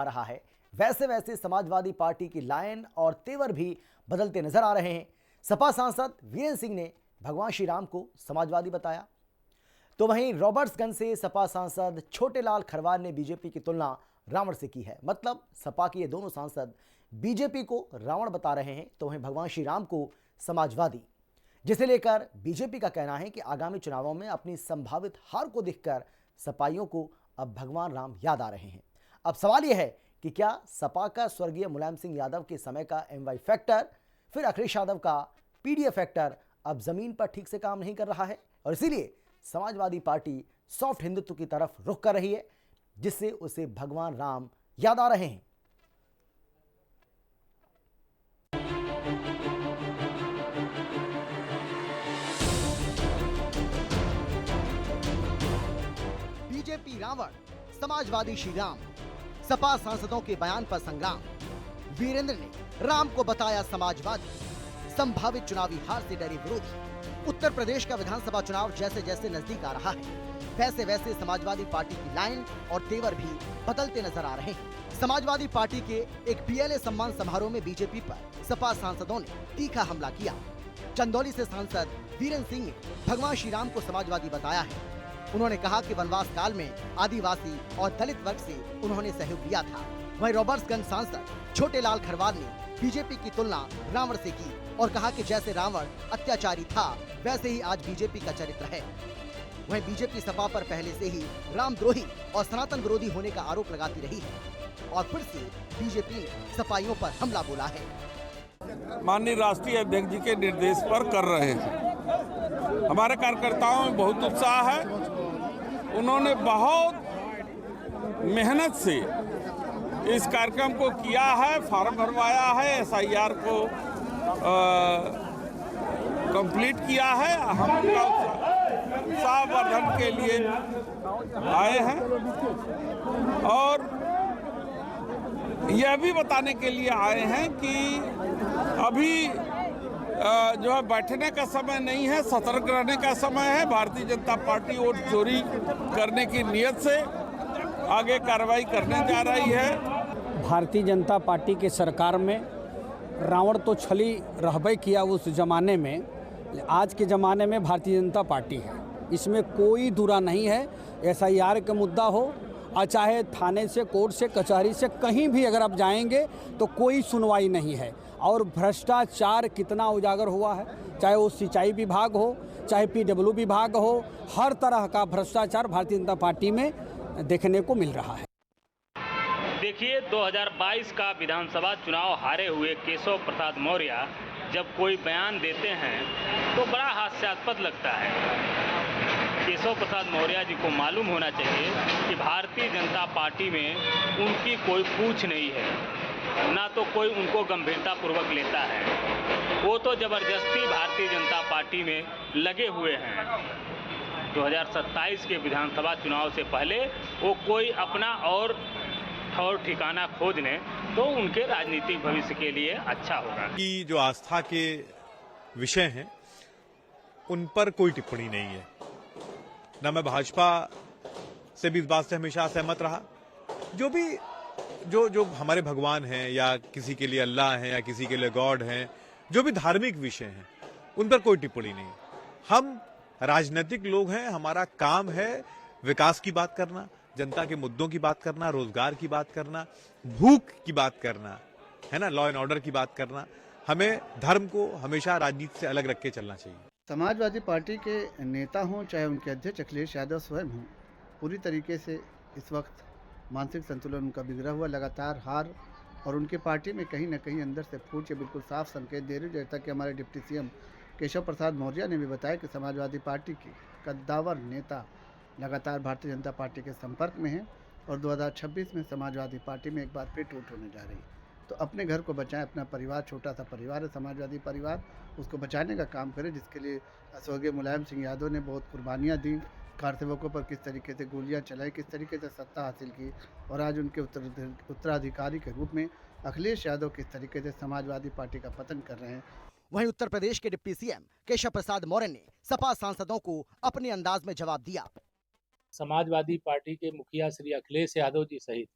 आ रहा है, वैसे वैसे समाजवादी पार्टी की लाइन और तेवर भी बदलते नजर आ रहे हैं। सपा सांसद वीरेंद्र सिंह ने भगवान श्री राम को समाजवादी बताया, तो वहीं रॉबर्ट्सगंज से सपा सांसद छोटेलाल खरवार ने बीजेपी की तुलना रावण से की है। मतलब सपा के ये दोनों सांसद बीजेपी को रावण बता रहे हैं, तो वहीं भगवान श्री राम को समाजवादी, जिसे लेकर बीजेपी का कहना है कि आगामी चुनावों में अपनी संभावित हार को देखकर सपाइयों को अब भगवान राम याद आ रहे हैं। अब सवाल यह है कि क्या सपा का स्वर्गीय मुलायम सिंह यादव के समय का एमवाई फैक्टर, फिर अखिलेश यादव का पीडीए फैक्टर अब जमीन पर ठीक से काम नहीं कर रहा है, और इसीलिए समाजवादी पार्टी सॉफ्ट हिंदुत्व की तरफ रुख कर रही है, जिससे उसे भगवान राम याद आ रहे हैं। बीजेपी रावण, समाजवादी श्री राम, सपा सांसदों के बयान पर संग्राम। वीरेंद्र ने राम को बताया समाजवादी, संभावित चुनावी हार से डरे विरोधी। उत्तर प्रदेश का विधानसभा चुनाव जैसे जैसे नजदीक आ रहा है, वैसे वैसे समाजवादी पार्टी की लाइन और तेवर भी बदलते नजर आ रहे हैं। समाजवादी पार्टी के एक पीएलए सम्मान समारोह में बीजेपी पर सपा सांसदों ने तीखा हमला किया। चंदौली से सांसद वीरेंद्र सिंह ने भगवान श्री राम को समाजवादी बताया है। उन्होंने कहा कि वनवास काल में आदिवासी और दलित वर्ग से उन्होंने सहयोग लिया था। वहीं रॉबर्ट्सगंज सांसद छोटेलाल खरवार ने बीजेपी की तुलना रावण से की और कहा कि जैसे रावण अत्याचारी था, वैसे ही आज बीजेपी का चरित्र है। वहीं बीजेपी सपा पर पहले से ही रामद्रोही और सनातन विरोधी होने का आरोप लगाती रही है, और फिर से बीजेपी ने सपाइयों पर हमला बोला है। माननीय राष्ट्रीय अध्यक्ष जी के निर्देश पर कर रहे हैं। हमारे कार्यकर्ताओं में बहुत उत्साह है। उन्होंने बहुत मेहनत से इस कार्यक्रम को किया है, फॉर्म भरवाया है, एसआईआर को कंप्लीट किया है। हम उनका उत्साहवर्धन के लिए आए हैं और यह भी बताने के लिए आए हैं कि अभी जो है बैठने का समय नहीं है, सतर्क रहने का समय है। भारतीय जनता पार्टी वोट चोरी करने की नियत से आगे कार्रवाई करने जा रही है। भारतीय जनता पार्टी के सरकार में रावण तो छली रहबे किया उस जमाने में, आज के ज़माने में भारतीय जनता पार्टी है, इसमें कोई दुरा नहीं है। एसआईआर का मुद्दा हो और चाहे थाने से, कोर्ट से, कचहरी से कहीं भी अगर आप जाएंगे तो कोई सुनवाई नहीं है। और भ्रष्टाचार कितना उजागर हुआ है, चाहे वो सिंचाई विभाग हो, चाहे पीडब्ल्यू विभाग हो, हर तरह का भ्रष्टाचार भारतीय जनता पार्टी में देखने को मिल रहा है। देखिए, 2022 का विधानसभा चुनाव हारे हुए केशव प्रसाद मौर्य जब कोई बयान देते हैं तो बड़ा हास्यास्पद लगता है। केशव प्रसाद मौर्य जी को मालूम होना चाहिए कि भारतीय जनता पार्टी में उनकी कोई पूछ नहीं है, ना तो कोई उनको गंभीरतापूर्वक लेता है। वो तो जबरदस्ती भारतीय जनता पार्टी में लगे हुए हैं। 2027 के विधानसभा चुनाव से पहले वो कोई अपना और ठिकाना खोज लें तो उनके राजनीतिक भविष्य के लिए अच्छा होगा। कि जो आस्था के विषय हैं उन पर कोई टिप्पणी नहीं है। न मैं भाजपा से भी इस बात से हमेशा सहमत रहा। जो हमारे भगवान हैं या किसी के लिए अल्लाह हैं या किसी के लिए गॉड हैं, जो भी धार्मिक विषय हैं उन पर कोई टिप्पणी नहीं। हम राजनीतिक लोग हैं, हमारा काम है विकास की बात करना, जनता के मुद्दों की बात करना, रोजगार की बात करना, भूख की बात करना, है ना, लॉ एंड ऑर्डर की बात करना। हमें धर्म को हमेशा राजनीति से अलग रख के चलना चाहिए। समाजवादी पार्टी के नेता हों चाहे उनके अध्यक्ष अखिलेश यादव स्वयं हों, पूरी तरीके से इस वक्त मानसिक संतुलन उनका बिगड़ा हुआ, लगातार हार और उनके पार्टी में कहीं ना कहीं अंदर से फूट के बिल्कुल साफ संकेत दे रही। जैसा कि हमारे डिप्टी सीएम केशव प्रसाद मौर्य ने भी बताया कि समाजवादी पार्टी के कद्दावर नेता लगातार भारतीय जनता पार्टी के संपर्क में हैं और 2026 में समाजवादी पार्टी में एक बार फिर टूट होने जा रही है। तो अपने घर को बचाएं, अपना परिवार, छोटा सा परिवार है समाजवादी परिवार, उसको बचाने का काम करें, जिसके लिए स्वर्गीय मुलायम सिंह यादव ने बहुत कुर्बानियाँ दी। कारसेवकों पर किस तरीके से गोलियां चलाई, किस तरीके से सत्ता हासिल की, और आज उनके उत्तराधिकारी के रूप में अखिलेश यादव किस तरीके से समाजवादी पार्टी का पतन कर रहे हैं। वहीं उत्तर प्रदेश के डिप्टी सीएम केशव प्रसाद मौर्य ने सपा सांसदों को अपने अंदाज में जवाब दिया। समाजवादी पार्टी के मुखिया श्री अखिलेश यादव जी सहित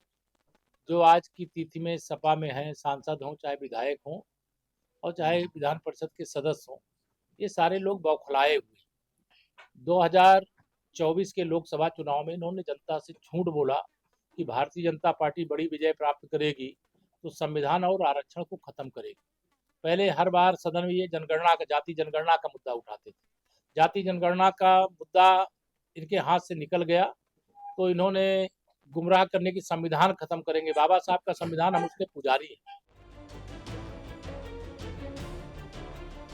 जो आज की तिथि में सपा में हैं, सांसद हों चाहे विधायक हों और चाहे विधान परिषद के सदस्य हों, ये सारे लोग बौखलाए हुए। 2024 के लोकसभा चुनाव में इन्होंने जनता से झूठ बोला कि भारतीय जनता पार्टी बड़ी विजय प्राप्त करेगी तो संविधान और आरक्षण को खत्म करेगी। पहले हर बार सदन में ये जनगणना का, जाति जनगणना का मुद्दा उठाते थे। जाति जनगणना का मुद्दा इनके हाथ से निकल गया तो इन्होंने गुमराह करने की संविधान खत्म करेंगे। बाबा साहब का संविधान, हम उसके पुजारी हैं।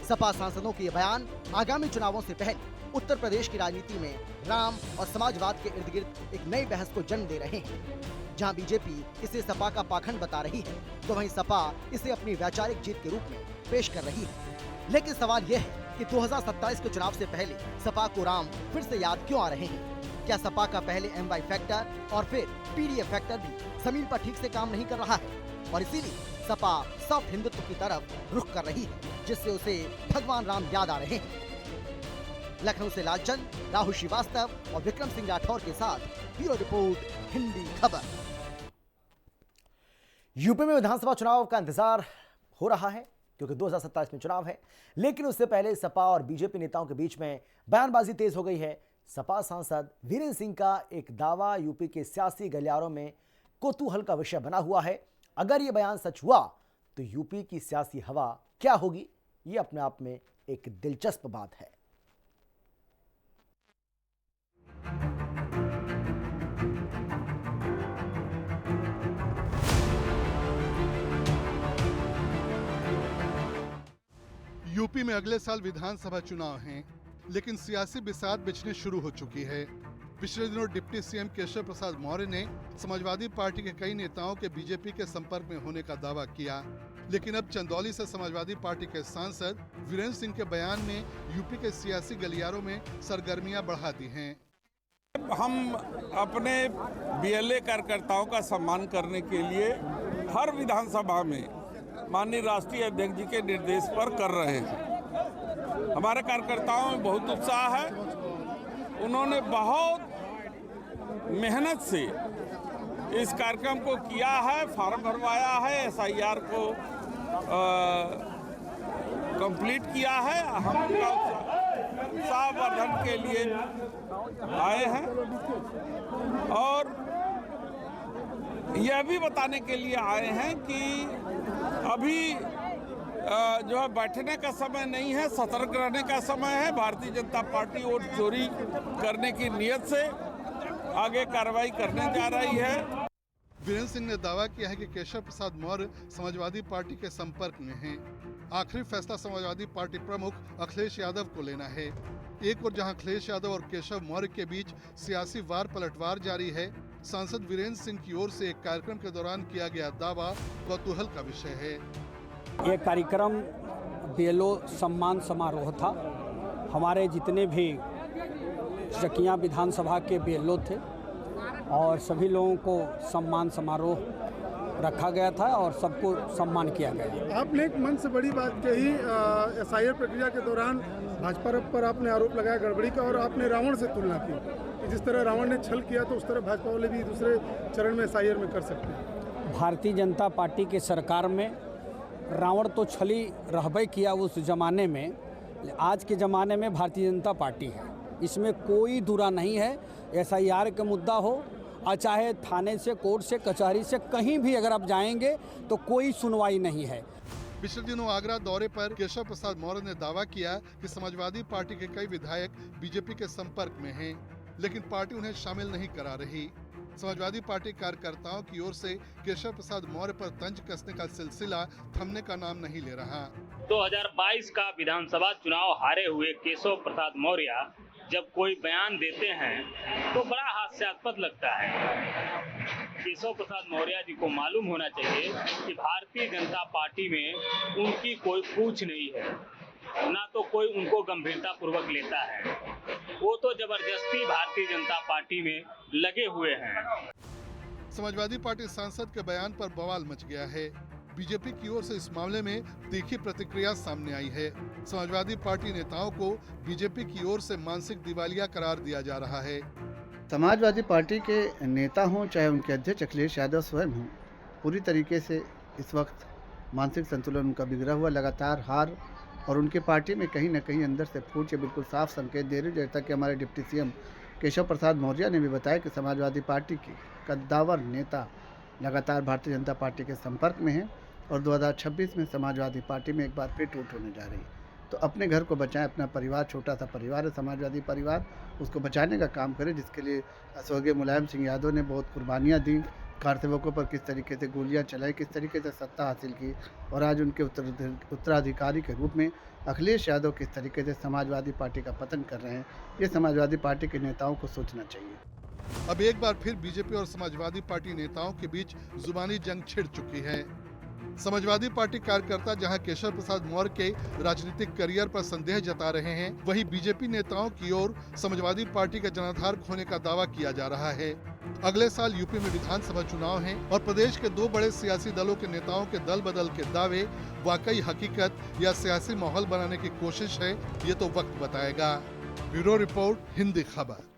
सपा सांसदों के ये बयान आगामी चुनावों से पहले उत्तर प्रदेश की राजनीति में राम और समाजवाद के इर्द गिर्द एक नई बहस को जन्म दे रहे हैं। जहां बीजेपी इसे सपा का पाखंड बता रही है तो वहीं सपा इसे अपनी वैचारिक जीत के रूप में पेश कर रही है। लेकिन सवाल यह है कि 2027 के चुनाव से पहले सपा को राम फिर से याद क्यों आ रहे हैं? क्या सपा का पहले MY फैक्टर और फिर PDF फैक्टर भी जमीन पर ठीक से काम नहीं कर रहा है और इसीलिए सपा सॉफ्ट हिंदुत्व की तरफ रुख कर रही है, जिससे उसे भगवान राम याद आ रहे हैं। लखनऊ से लालचंद, राहुल श्रीवास्तव और विक्रम सिंह राठौर के साथ ब्यूरो रिपोर्ट, हिंदी खबर। यूपी में विधानसभा चुनाव का इंतजार हो रहा है क्योंकि 2027 में चुनाव है, लेकिन उससे पहले सपा और बीजेपी नेताओं के बीच में बयानबाजी तेज हो गई है। सपा सांसद वीरेंद्र सिंह का एक दावा यूपी के सियासी गलियारों में कौतूहल का विषय बना हुआ है। अगर ये बयान सच हुआ तो यूपी की सियासी हवा क्या होगी, ये अपने आप में एक दिलचस्प बात है। यूपी में अगले साल विधानसभा चुनाव हैं, लेकिन सियासी बिसात बिछनी शुरू हो चुकी है। पिछले दिनों डिप्टी सीएम केशव प्रसाद मौर्य ने समाजवादी पार्टी के कई नेताओं के बीजेपी के संपर्क में होने का दावा किया, लेकिन अब चंदौली से समाजवादी पार्टी के सांसद वीरेंद्र सिंह के बयान ने यूपी के सियासी गलियारों में सरगर्मियां बढ़ा दी हैं। हम अपने BLA कार्यकर्ताओं का सम्मान करने के लिए हर विधानसभा में माननीय राष्ट्रीय अध्यक्ष जी के निर्देश पर कर रहे हैं। हमारे कार्यकर्ताओं में बहुत उत्साह है। उन्होंने बहुत मेहनत से इस कार्यक्रम को किया है, फॉर्म भरवाया है, SIR को कंप्लीट किया है। हम उनका उत्साहवर्धन के लिए आए हैं और यह भी बताने के लिए आए हैं कि अभी जो है बैठने का समय नहीं है, सतर्क रहने का समय है। भारतीय जनता पार्टी वोट चोरी करने की नीयत से आगे कार्रवाई करने जा रही है। वीरेंद्र सिंह ने दावा किया है कि केशव प्रसाद मौर्य समाजवादी पार्टी के संपर्क में हैं। आखिरी फैसला समाजवादी पार्टी प्रमुख अखिलेश यादव को लेना है। एक और जहां अखिलेश यादव और केशव मौर्य के बीच सियासी वार पलटवार जारी है, सांसद वीरेंद्र सिंह की ओर से एक कार्यक्रम के दौरान किया गया दावा कौतूहल का विषय है। ये कार्यक्रम BLO सम्मान समारोह था। हमारे जितने भी चकिया विधानसभा के BLO थे और सभी लोगों को सम्मान समारोह रखा गया था और सबको सम्मान किया गया। आपने एक मन से बड़ी बात कही, SIR प्रक्रिया के दौरान भाजपा पर आपने आरोप लगाया गड़बड़ी का और आपने रावण से तुलना की कि जिस तरह रावण ने छल किया तो उस तरह भाजपा वाले भी दूसरे चरण में SIR में कर सकते हैं। भारतीय जनता पार्टी के सरकार में रावण तो छली रहबे किया उस जमाने में, आज के ज़माने में भारतीय जनता पार्टी है, इसमें कोई दूरा नहीं है। SIR का मुद्दा हो और चाहे थाने से, कोर्ट से, कचहरी से कहीं भी अगर आप जाएंगे तो कोई सुनवाई नहीं है। पिछले दिनों आगरा दौरे पर केशव प्रसाद मौर्य ने दावा किया कि समाजवादी पार्टी के कई विधायक बीजेपी के संपर्क में हैं, लेकिन पार्टी उन्हें शामिल नहीं करा रही। समाजवादी पार्टी कार्यकर्ताओं की ओर से केशव प्रसाद मौर्य पर तंज कसने का सिलसिला थमने का नाम नहीं ले रहा। 2022 का विधानसभा चुनाव हारे हुए केशव प्रसाद मौर्य जब कोई बयान देते हैं तो बड़ा हास्यास्पद लगता है। केशव प्रसाद मौर्य जी को मालूम होना चाहिए कि भारतीय जनता पार्टी में उनकी कोई पूछ नहीं है, ना तो कोई उनको गंभीरता पूर्वक लेता है। वो तो जबरदस्ती भारतीय जनता पार्टी में लगे हुए हैं। समाजवादी पार्टी सांसद के बयान पर बवाल मच गया है। बीजेपी की ओर से इस मामले में तीखी प्रतिक्रिया सामने आई है। समाजवादी पार्टी नेताओं को बीजेपी की ओर से मानसिक दिवालिया करार दिया जा रहा है। समाजवादी पार्टी के नेता हों चाहे उनके अध्यक्ष अखिलेश यादव स्वयं हों, पूरी तरीके से इस वक्त मानसिक संतुलन उनका बिगड़ा हुआ, लगातार हार और उनके पार्टी में कहीं ना कहीं अंदर से फूट के बिल्कुल साफ संकेत दे रही। जैसा कि हमारे डिप्टी सीएम केशव प्रसाद मौर्य ने भी बताया कि समाजवादी पार्टी के कद्दावर नेता लगातार भारतीय जनता पार्टी के संपर्क में हैं और 2026 में समाजवादी पार्टी में एक बार फिर टूट होने जा रही है। तो अपने घर को बचाएं, अपना परिवार, छोटा सा परिवार है समाजवादी परिवार, उसको बचाने का काम करें, जिसके लिए स्वर्गीय मुलायम सिंह यादव ने बहुत कुर्बानियाँ दी, कारसेवकों पर किस तरीके से गोलियां चलाई, किस तरीके से सत्ता हासिल की और आज उनके उत्तराधिकारी के रूप में अखिलेश यादव किस तरीके से समाजवादी पार्टी का पतन कर रहे हैं, ये समाजवादी पार्टी के नेताओं को सोचना चाहिए। अब एक बार फिर बीजेपी और समाजवादी पार्टी नेताओं के बीच जुबानी जंग छिड़ चुकी है। समाजवादी पार्टी कार्यकर्ता जहां केशव प्रसाद मौर्य के राजनीतिक करियर पर संदेह जता रहे हैं, वहीं बीजेपी नेताओं की ओर समाजवादी पार्टी का जनाधार खोने का दावा किया जा रहा है। अगले साल यूपी में विधानसभा चुनाव हैं और प्रदेश के दो बड़े सियासी दलों के नेताओं के दल बदल के दावे वाकई हकीकत या सियासी माहौल बनाने की कोशिश है, ये तो वक्त बताएगा। ब्यूरो रिपोर्ट, हिंदी खबर।